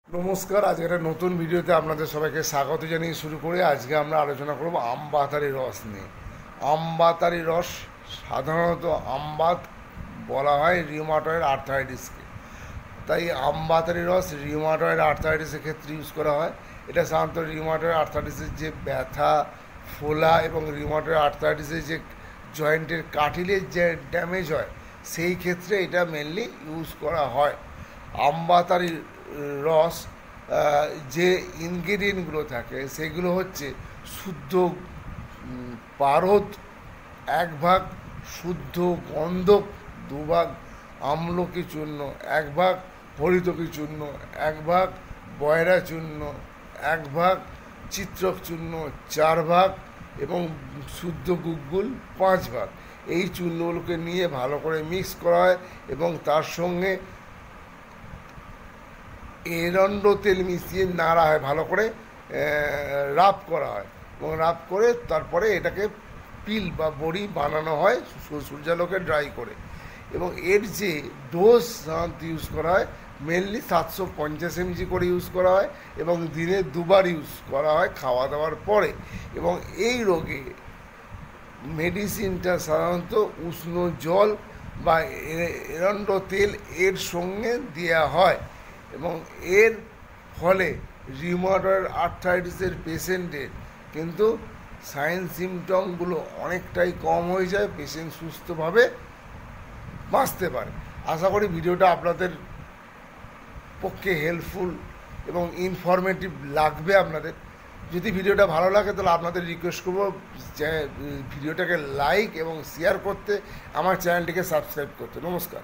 নমস্কার। আজকে একটা নতুন ভিডিওতে আপনাদের সবাইকে স্বাগত জানিয়ে শুরু করে আজকে আমরা আলোচনা করব আমবাতারি রস নিয়ে। আমবাতারি রস সাধারণত আমবাত বলা হয় রিউমাটয়েড আর্থ্রাইটিসকে, তাই আমবাতারি রস রিউমাটয়েড আর্থ্রাইটিসের ক্ষেত্রে ইউজ করা হয়। এটা সাধারণত রিউমাটয়েড আর্থ্রাইটিসের যে ব্যথা, ফোলা এবং রিউমাটয়েড আর্থ্রাইটিসের যে জয়েন্টের কাটিলেজ যে ড্যামেজ হয় সেই ক্ষেত্রে এটা মেনলি ইউজ করা হয়। আমবাতারি রস যে ইনগ্রেডিয়েন্টগুলো থাকে সেগুলো হচ্ছে শুদ্ধ পারদ 1 ভাগ, শুদ্ধ গন্ধক 2 ভাগ, আমলকি চূর্ণ 1 ভাগ, হরিতকি চূর্ণ 1 ভাগ, বয়রা চূর্ণ 1 ভাগ, চিত্রক চূর্ণ 4 ভাগ এবং শুদ্ধ গুগ্গুল 5 ভাগ। এই চূর্ণগুলোকে নিয়ে ভালো করে মিক্স করা হয় এবং তার সঙ্গে এরণ্ড তেল মিশিয়ে নাড়া হয়, ভালো করে রাব করা হয় এবং রাব করে তারপরে এটাকে পিল বা বড়ি বানানো হয় সূর্যালোকে ড্রাই করে। এবং এর যে ডোজ সাধারণত ইউজ করা হয় মেনলি 750 mg করে ইউজ করা হয় এবং দিনে 2 বার ইউজ করা হয় খাওয়া দাওয়ার পরে। এবং এই রোগে মেডিসিনটা সাধারণত উষ্ণ জল বা এরণ্ড তেল এর সঙ্গে দেওয়া হয় এবং এর ফলে রিউমাটয়েড আর্থ্রাইটিসের পেশেন্টের কিন্তু সাইন সিমটমগুলো অনেকটাই কম হয়ে যায়, পেশেন্ট সুস্থভাবে বাঁচতে পারে। আশা করি ভিডিওটা আপনাদের পক্ষে হেল্পফুল এবং ইনফরমেটিভ লাগবে আপনাদের। যদি ভিডিওটা ভালো লাগে তাহলে আপনাদের রিকোয়েস্ট করবো যে ভিডিওটাকে লাইক এবং শেয়ার করতে, আমার চ্যানেলটিকে সাবস্ক্রাইব করতে। নমস্কার।